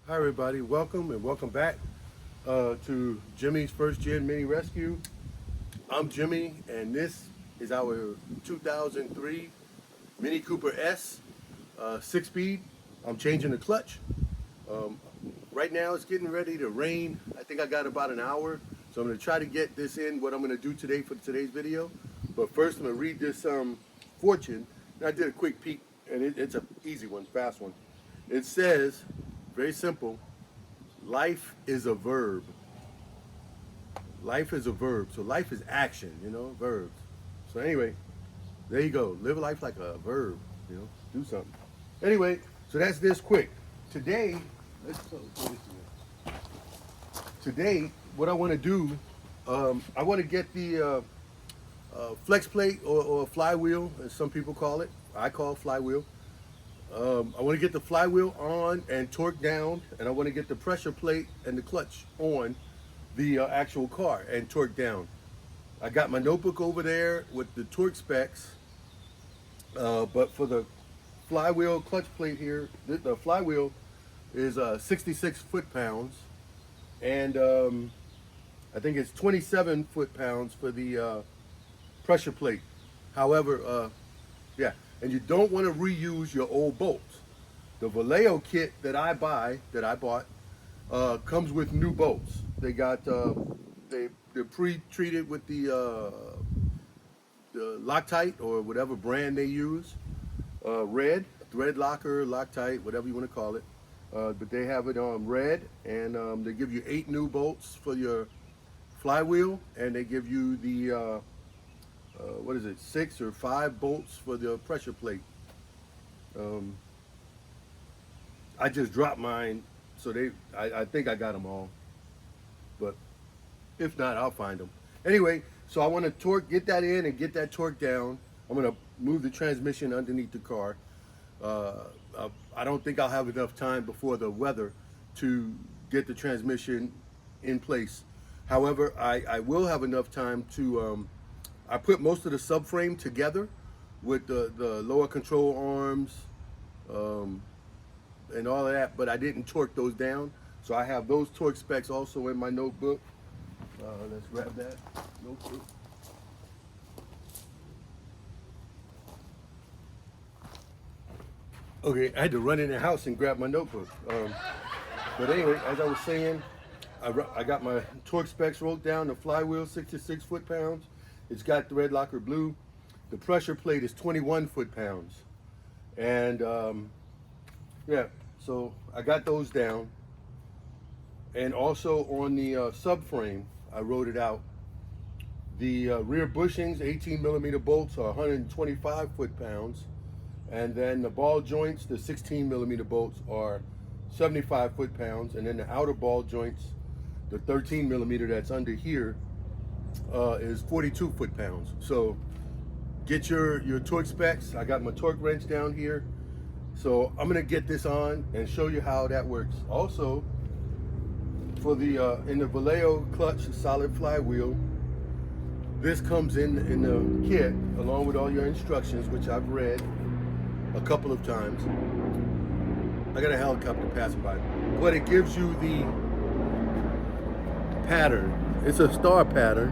Hi everybody, welcome and welcome back to Jimmy's First Gen Mini Rescue. I'm Jimmy and this is our 2003 Mini Cooper S 6-speed. I'm changing the clutch. Um, right now it's getting ready to rain. I think I got about an hour, so I'm going to try to get this in what I'm going to do today for today's video. But first I'm going to read this fortune. And I did a quick peek and it's an easy one, fast one. It says, very simple, life is a verb. Life is a verb. So life is action, verbs. So anyway, there you go. Live life like a verb, do something. Anyway, so that's this quick. Today, let's go this here. Today, what I want to do, I want to get the flex plate or flywheel, as some people call it. I call it flywheel. I want to get the flywheel on and torque down, and I want to get the pressure plate and the clutch on the actual car and torque down. I got my notebook over there with the torque specs, but for the flywheel clutch plate here, the flywheel is 66 foot-pounds, and I think it's 27 foot-pounds for the pressure plate. However, yeah, and you don't want to reuse your old bolts. The Vallejo kit that I bought, comes with new bolts. They got they're pre-treated with the Loctite or whatever brand they use, red, thread locker, Loctite, whatever you want to call it. But they have it on red, and they give you 8 new bolts for your flywheel, and they give you the what is it, 6 or 5 bolts for the pressure plate. I just dropped mine, so I think I got them all, but if not, I'll find them. Anyway, so I want to get that in and get that torque down. I'm going to move the transmission underneath the car. I don't think I'll have enough time before the weather to get the transmission in place. However, I will have enough time to, I put most of the subframe together with the lower control arms, and all of that, but I didn't torque those down. So I have those torque specs also in my notebook. Let's grab that notebook. Okay, I had to run in the house and grab my notebook. But anyway, as I was saying, I got my torque specs wrote down. The flywheel, 66 foot-pounds. It's got thread locker blue. The pressure plate is 21 foot-pounds. And yeah, so I got those down. And also on the subframe, I wrote it out. The rear bushings, 18 millimeter bolts, are 125 foot-pounds. And then the ball joints, the 16 millimeter bolts, are 75 foot-pounds. And then the outer ball joints, the 13 millimeter that's under here, is 42 foot-pounds. So get your torque specs. I got my torque wrench down here. So I'm gonna get this on and show you how that works. Also, for the in the Vallejo clutch solid flywheel, this comes in the kit along with all your instructions, which I've read a couple of times. I got a helicopter passing by, but it gives you the pattern. It's a star pattern,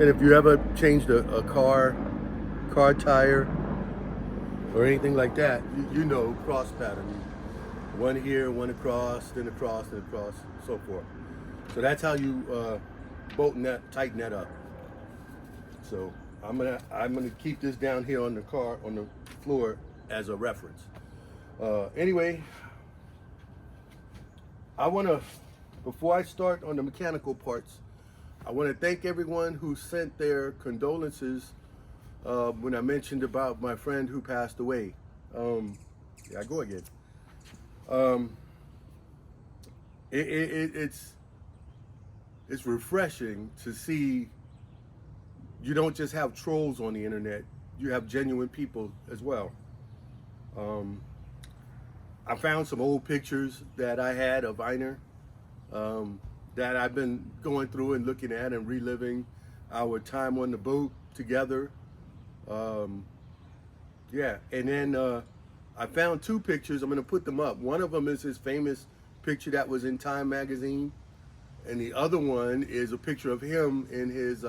and if you ever changed a car tire or anything like that, you know cross pattern. One here, one across, then across, then across, so forth. So that's how you tighten that up. So I'm gonna keep this down here on the floor as a reference. Anyway, before I start on the mechanical parts, I want to thank everyone who sent their condolences when I mentioned about my friend who passed away. Yeah, I go again. It's refreshing to see you don't just have trolls on the internet, you have genuine people as well. I found some old pictures that I had of Einar that I've been going through and looking at and reliving our time on the boat together. Yeah, and then I found 2 pictures. I'm going to put them up. One of them is his famous picture that was in Time magazine, and the other one is a picture of him in his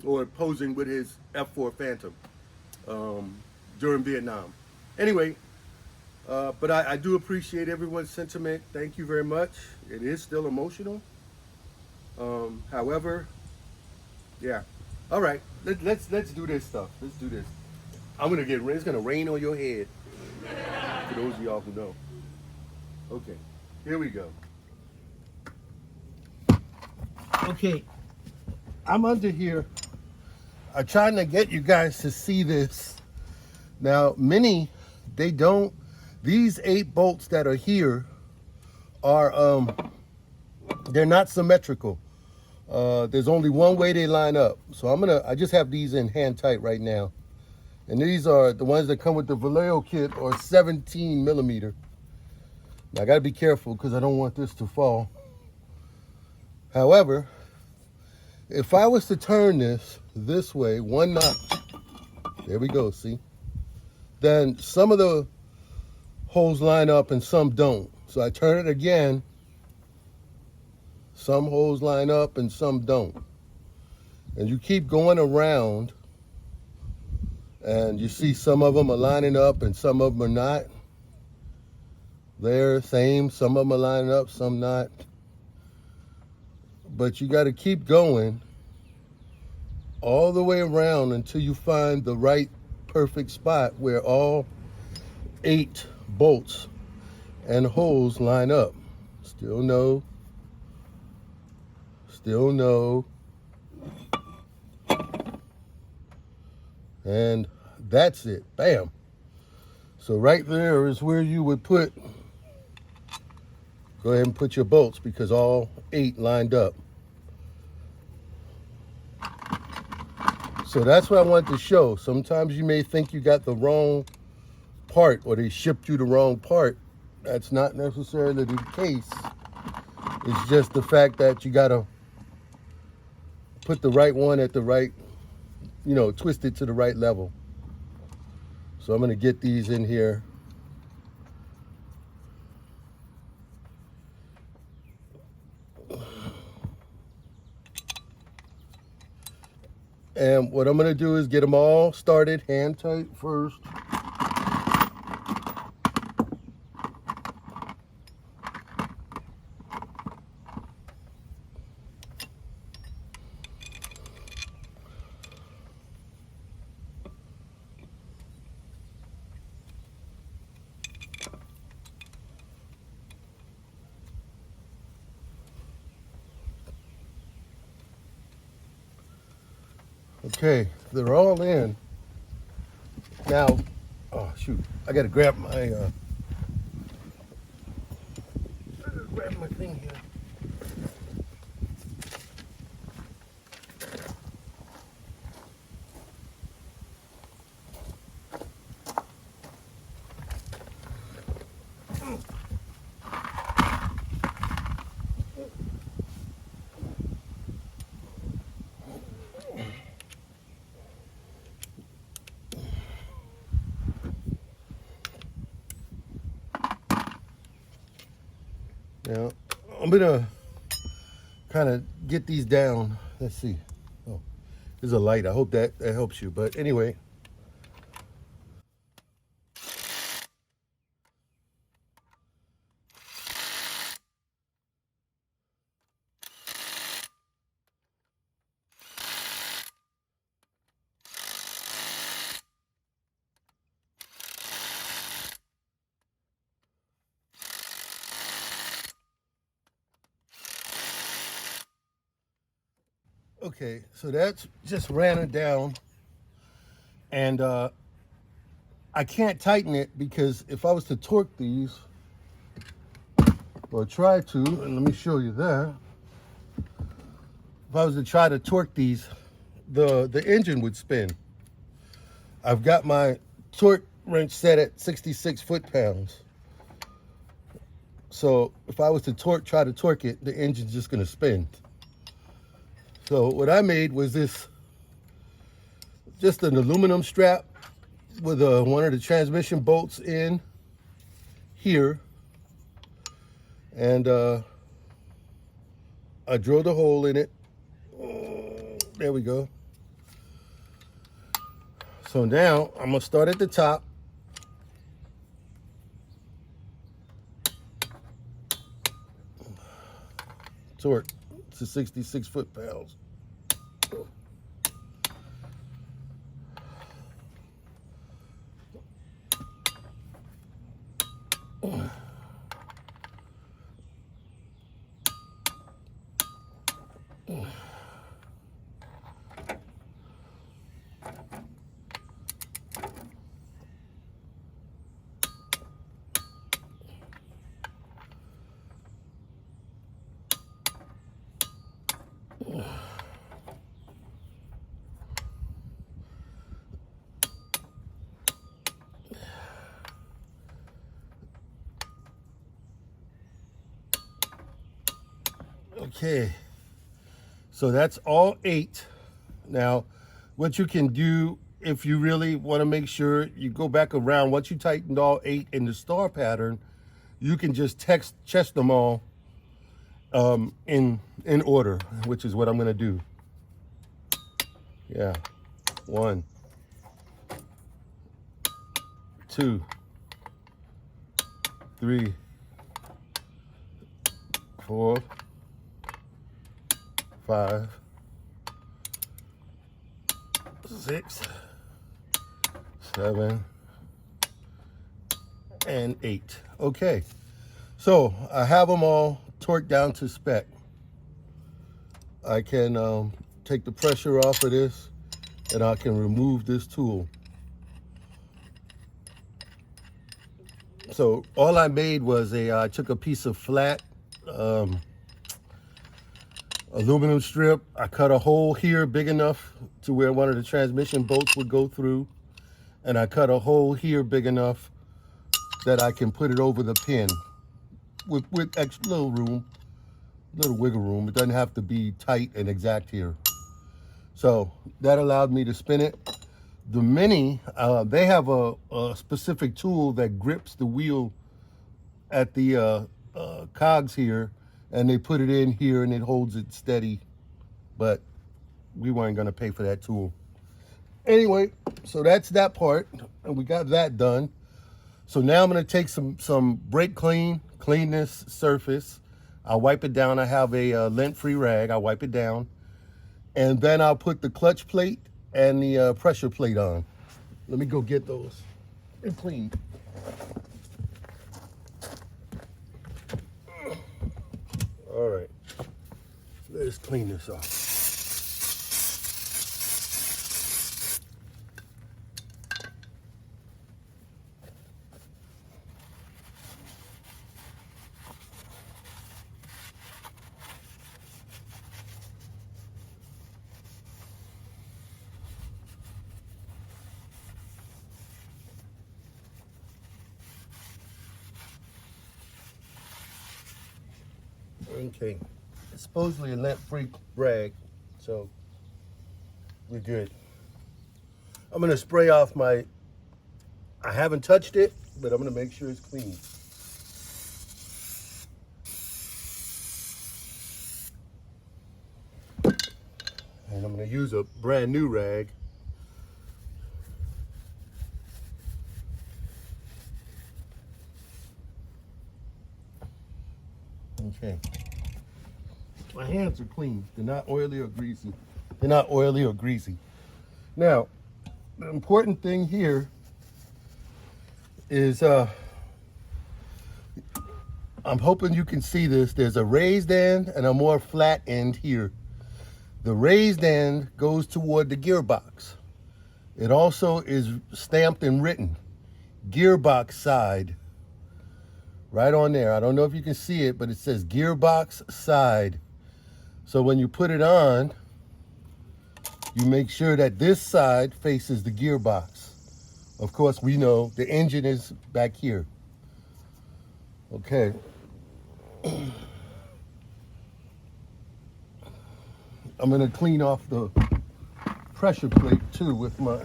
or posing with his F4 Phantom during Vietnam. Anyway, but I do appreciate everyone's sentiment. Thank you very much. It is still emotional. However, yeah. All right, let's do this stuff. Let's do this. It's gonna rain on your head. For those of y'all who know. Okay, here we go. Okay, I'm under here. I'm trying to get you guys to see this. Now, many, they don't. These 8 bolts that are here are they're not symmetrical. There's only one way they line up. So I just have these in hand tight right now. And these are the ones that come with the Vallejo kit, or 17 millimeter. Now I gotta be careful because I don't want this to fall. However, if I was to turn this way, one notch, there we go, see? Then some of the holes line up and some don't. So I turn it again, some holes line up and some don't. And you keep going around, and you see some of them are lining up and some of them are not. They're same, some of them are lining up, some not. But you got to keep going all the way around until you find the right perfect spot where all 8 bolts and holes line up. Still no. Still no. And that's it. Bam. So right there is where you would go ahead and put your bolts, because all 8 lined up. So that's what I wanted to show. Sometimes you may think you got the wrong part, or they shipped you the wrong part. That's not necessarily the case. It's just the fact that you got to put the right one at the right, twist it to the right level. So I'm going to get these in here. And what I'm going to do is get them all started hand tight first. Okay, they're all in. Now, oh shoot, I gotta grab my thing here. Now, I'm gonna kind of get these down. Let's see. Oh, there's a light. I hope that helps you. But anyway. Okay, so that's just ran it down, and I can't tighten it, because if I was to torque these, or try to, and let me show you that. If I was to try to torque these, the engine would spin. I've got my torque wrench set at 66 foot-pounds. So if I was to try to torque it, the engine's just gonna spin. So what I made was this, just an aluminum strap with one of the transmission bolts in here. And I drilled a hole in it. There we go. So now I'm gonna start at the top. Torque to 66 foot-pounds. Okay, so that's all 8. Now, what you can do if you really want to make sure you go back around, once you tightened all 8 in the star pattern, you can just chest them all in order, which is what I'm going to do. Yeah, 1, 2, 3, 4, 5, 6, 7, and 8. Okay, so I have them all torqued down to spec. I can take the pressure off of this, and I can remove this tool. So all I made was I took a piece of flat aluminum strip. I cut a hole here big enough to where one of the transmission bolts would go through, and I cut a hole here big enough that I can put it over the pin with extra little room, little wiggle room. It doesn't have to be tight and exact here. So that allowed me to spin it. The Mini, they have a specific tool that grips the wheel at the cogs here, and they put it in here and it holds it steady, but we weren't going to pay for that tool. Anyway, so that's that part, and we got that done. So now I'm going to take some brake clean this surface. I'll wipe it down. I have a lint-free rag. I'll wipe it down, and then I'll put the clutch plate and the pressure plate on. Let me go get those and clean. All right, let's clean this off. Okay, it's supposedly a lint-free rag, so we're good. I'm gonna spray off I haven't touched it, but I'm gonna make sure it's clean. And I'm gonna use a brand new rag. Okay. My hands are clean. They're not oily or greasy. They're not oily or greasy. Now, the important thing here is I'm hoping you can see this. There's a raised end and a more flat end here. The raised end goes toward the gearbox. It also is stamped and written, gearbox side. Right on there. I don't know if you can see it, but it says gearbox side. So when you put it on, you make sure that this side faces the gearbox. Of course, we know the engine is back here. Okay. I'm going to clean off the pressure plate too with my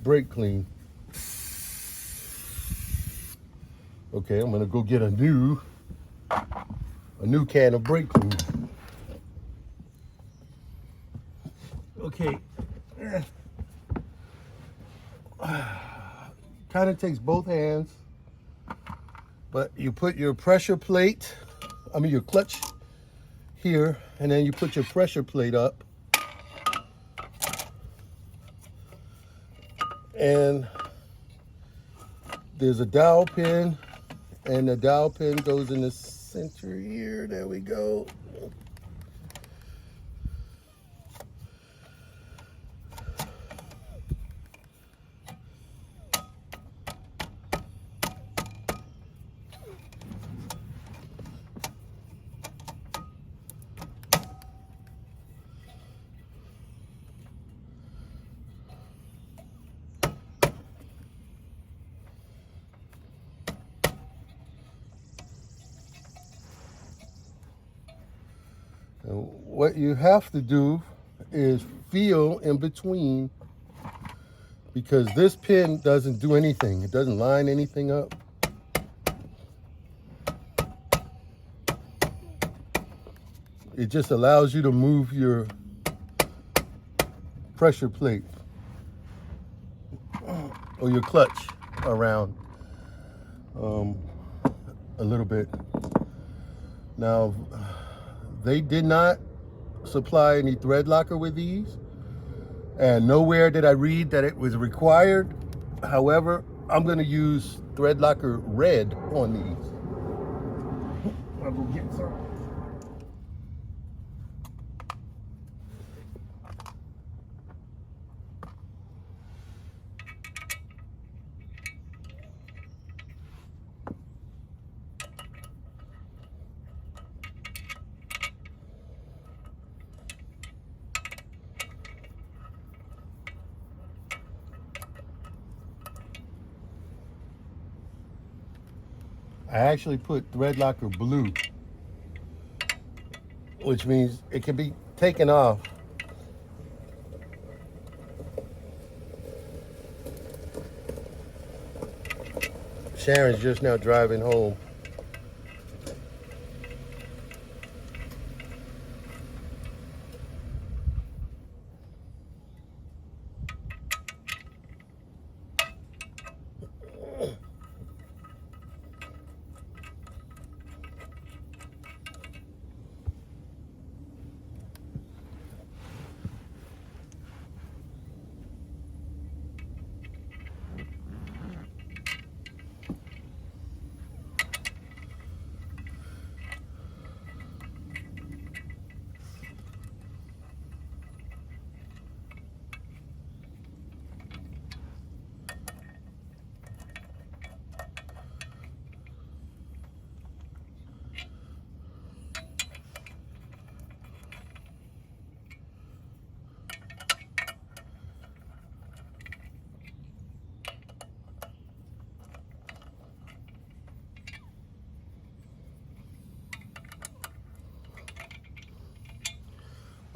brake clean. Okay, I'm gonna go get a new can of brake clean. Okay. Kind of takes both hands, but you put your pressure plate, your clutch here, and then you put your pressure plate up. And there's a dowel pin, and the dowel pin goes in the center here. There we go. And what you have to do is feel in between, because this pin doesn't do anything. It doesn't line anything up. It just allows you to move your pressure plate or your clutch around a little bit. Now, they did not supply any thread locker with these, and nowhere did I read that it was required. However, I'm going to use thread locker red on these. I'll go get some. I actually put thread locker blue, which means it can be taken off. Sharon's just now driving home.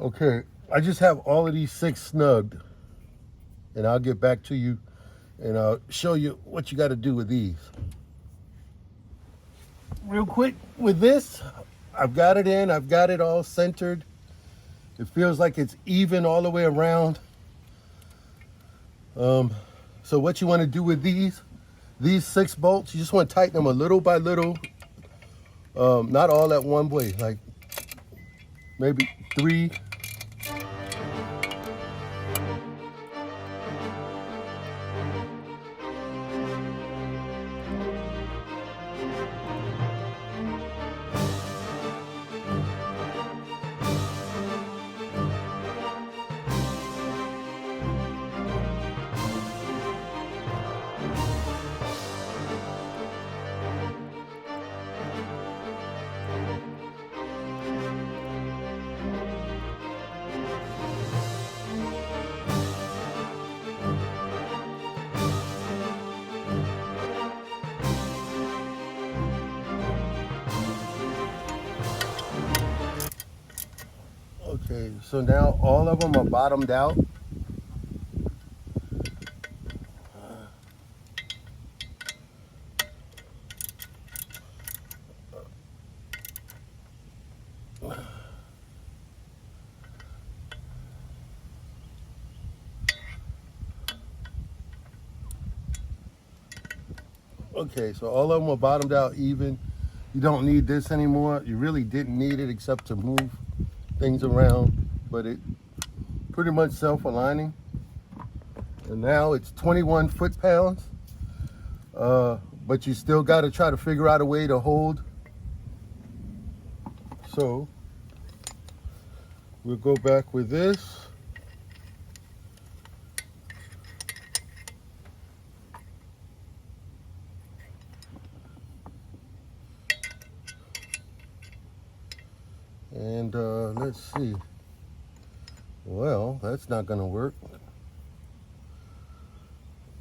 Okay, I just have all of these 6 snugged, and I'll get back to you and I'll show you what you got to do with these. Real quick with this, I've got it in, I've got it all centered. It feels like it's even all the way around. So what you want to do with these 6 bolts, you just want to tighten them a little by little. Not all at one way, like maybe 3. Okay, so now all of them are bottomed out. Okay, so all of them are bottomed out even. You don't need this anymore. You really didn't need it except to move things around, but it pretty much self-aligning. And now it's 21 foot-pounds, but you still got to try to figure out a way to hold. So we'll go back with this. And let's see. Well, that's not going to work.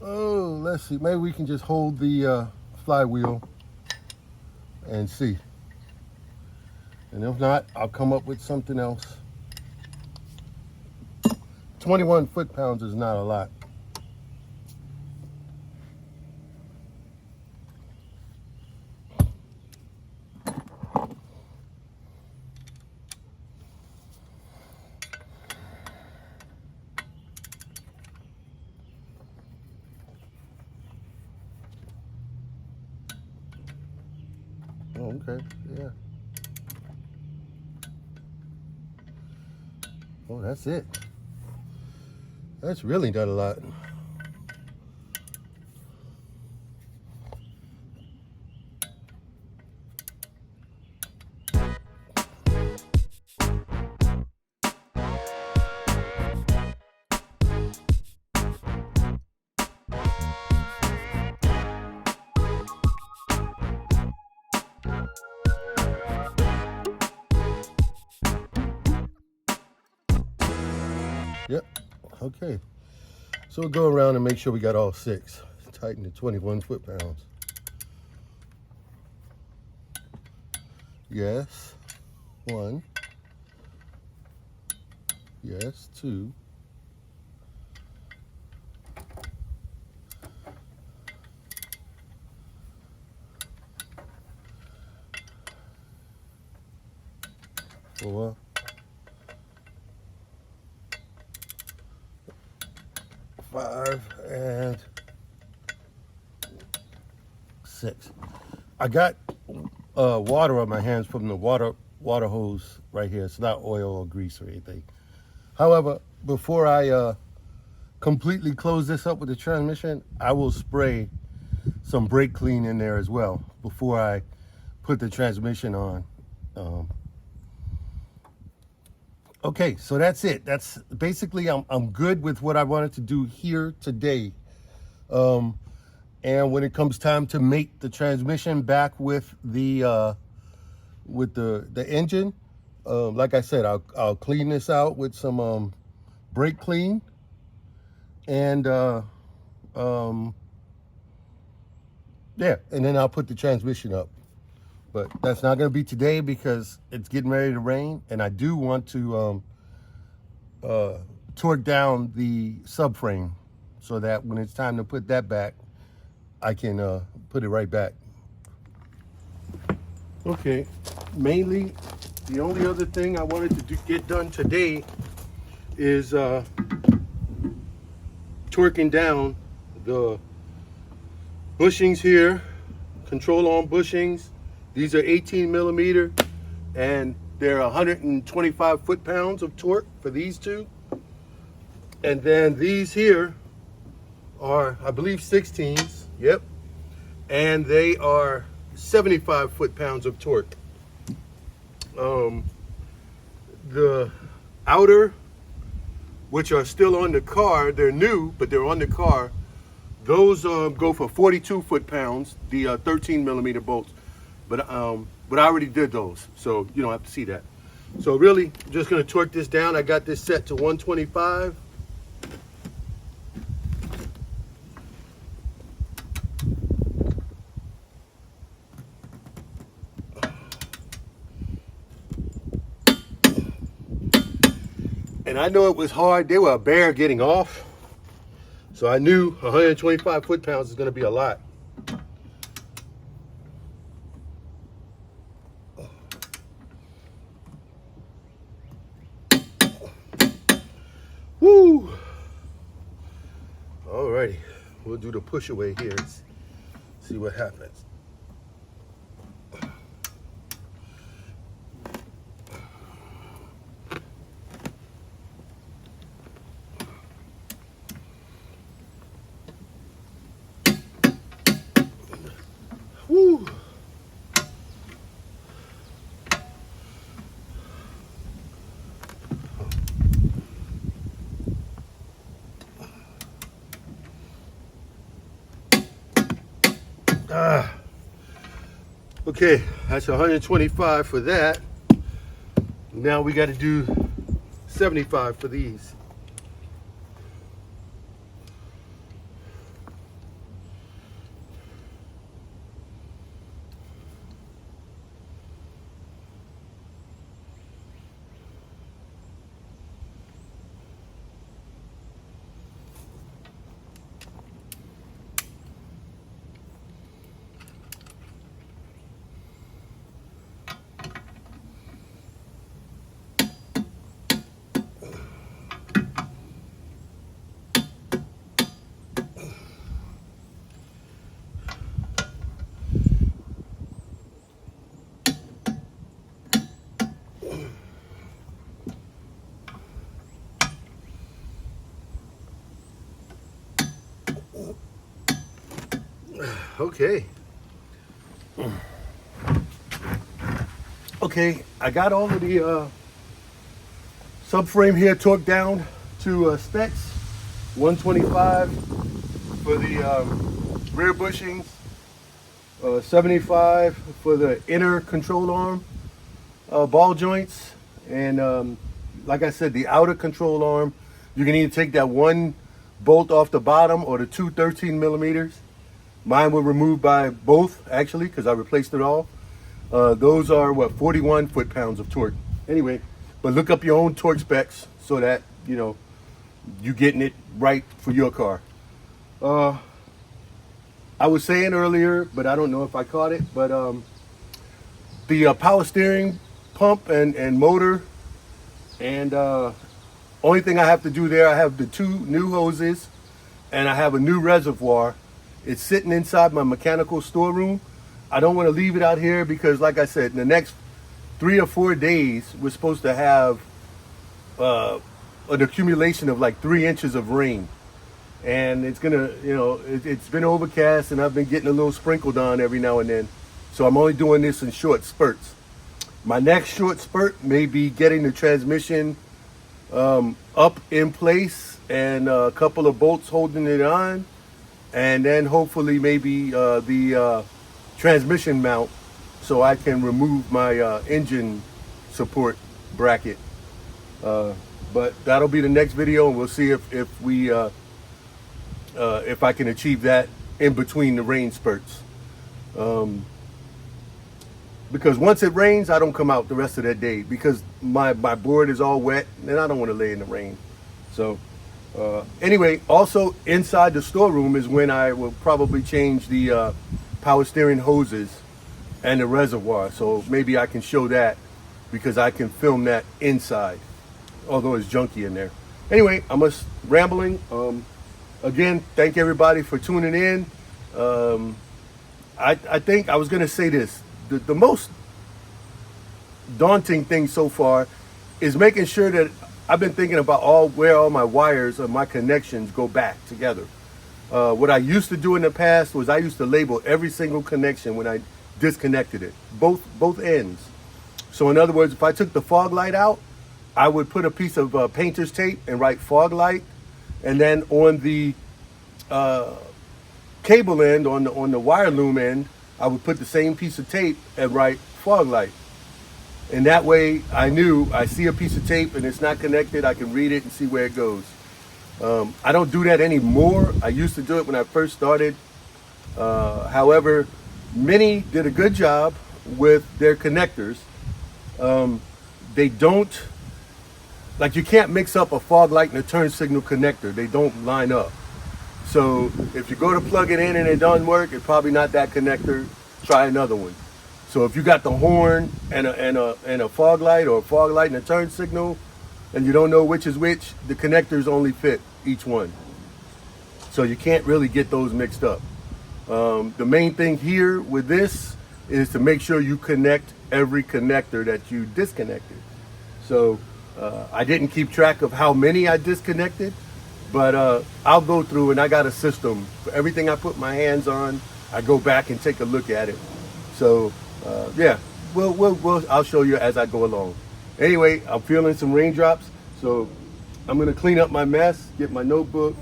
Oh, let's see. Maybe we can just hold the flywheel and see. And if not, I'll come up with something else. 21 foot-pounds is not a lot. Oh, okay, yeah. Oh, that's it. That's really not a lot. Yep, okay. So we'll go around and make sure we got all 6. Tighten to 21 foot-pounds. Yes, 1. Yes, 2. Four. 5 and 6. I got water on my hands from the water hose right here. It's not oil or grease or anything. However, before I completely close this up with the transmission, I will spray some brake clean in there as well before I put the transmission on. Okay, so that's it. That's basically, I'm good with what I wanted to do here today. And when it comes time to make the transmission back with the engine, like I said, I'll clean this out with some brake clean, and yeah, and then I'll put the transmission up. But that's not going to be today because it's getting ready to rain, and I do want to torque down the subframe so that when it's time to put that back, I can put it right back. Okay, mainly the only other thing I wanted to get done today is torquing down the bushings here, control arm bushings. These are 18 millimeter, and they're 125 foot-pounds of torque for these two. And then these here are, I believe, 16s. Yep. And they are 75 foot-pounds of torque. The outer, which are still on the car, they're new, but they're on the car. Those go for 42 foot-pounds, the 13 millimeter bolts. But I already did those, so you don't have to see that. So really, I'm just gonna torque this down. I got this set to 125. And I know it was hard. They were a bear getting off. So I knew 125 foot-pounds is gonna be a lot. Woo! Alrighty, we'll do the push away here. See what happens. Woo. Okay, that's 125 for that. Now we got to do 75 for these. Okay. Okay, I got all of the subframe here torqued down to specs. 125 for the rear bushings, 75 for the inner control arm ball joints, and like I said, the outer control arm, you can either take that one bolt off the bottom or the two 13 millimeters. Mine were removed by both, actually, because I replaced it all. Those are, what, 41 foot-pounds of torque. Anyway, but look up your own torque specs so that, you know, you're getting it right for your car. I was saying earlier, but I don't know if I caught it, but the power steering pump and motor, and only thing I have to do there, I have the two new hoses, and I have a new reservoir. It's sitting inside my mechanical storeroom. I don't want to leave it out here because, like I said, in the next 3 or 4 days, we're supposed to have an accumulation of like 3 inches of rain. And it's gonna, you know, it's been overcast and I've been getting a little sprinkled on every now and then. So I'm only doing this in short spurts. My next short spurt may be getting the transmission up in place and a couple of bolts holding it on. And then hopefully maybe the transmission mount so I can remove my engine support bracket. But that'll be the next video, and we'll see if I can achieve that in between the rain spurts. Because once it rains, I don't come out the rest of that day because my board is all wet and I don't want to lay in the rain. So anyway, also inside the storeroom is when I will probably change the power steering hoses and the reservoir. So maybe I can show that because I can film that inside, although it's junky in there. Anyway, I'm just rambling. Again, thank everybody for tuning in. I think I was going to say this. The most daunting thing so far is making sure that I've been thinking about where all my wires and my connections go back together. What I used to do in the past was I used to label every single connection when I disconnected it, both ends. So in other words, if I took the fog light out, I would put a piece of painter's tape and write fog light, and then on the cable end, on the wire loom end, I would put the same piece of tape and write fog light. And that way I knew I see a piece of tape and it's not connected, I can read it and see where it goes. I don't do that anymore. I used to do it when I first started. However, Mini did a good job with their connectors. They don't, like, you can't mix up a fog light and a turn signal connector. They don't line up. So if you go to plug it in and it doesn't work, it's probably not that connector. Try another one. So if you got the horn and a fog light, or a fog light and a turn signal, and you don't know which is which, the connectors only fit each one. So you can't really get those mixed up. The main thing here with this is to make sure you connect every connector that you disconnected. So I didn't keep track of how many I disconnected, but I'll go through, and I got a system for everything I put my hands on. I go back and take a look at it. So yeah, I'll show you as I go along. Anyway, I'm feeling some raindrops, so I'm gonna clean up my mess, get my notebook,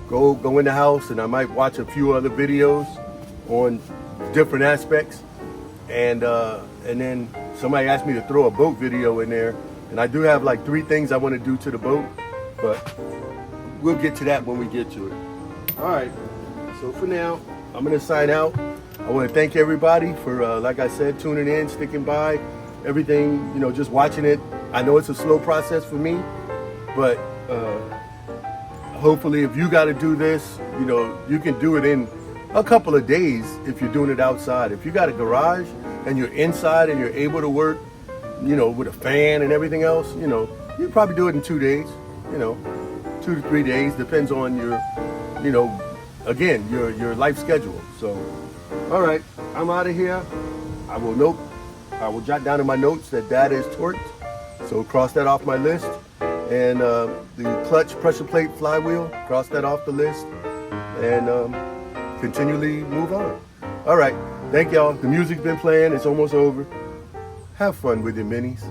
go in the house, and I might watch a few other videos on different aspects. And then somebody asked me to throw a boat video in there, and I do have like 3 things I want to do to the boat, but we'll get to that when we get to it. All right, so for now, I'm gonna sign out. I want to thank everybody for, like I said, tuning in, sticking by, everything, you know, just watching it. I know it's a slow process for me, but hopefully if you got to do this, you know, you can do it in a couple of days if you're doing it outside. If you got a garage and you're inside and you're able to work, you know, with a fan and everything else, you know, you probably do it in 2 days, you know, 2 to 3 days, depends on your, you know, again, your life schedule. So, all right, I'm out of here. I will jot down in my notes that that is torqued. So cross that off my list. And the clutch pressure plate flywheel, cross that off the list. And continually move on. All right, thank y'all. The music's been playing, it's almost over. Have fun with your minis.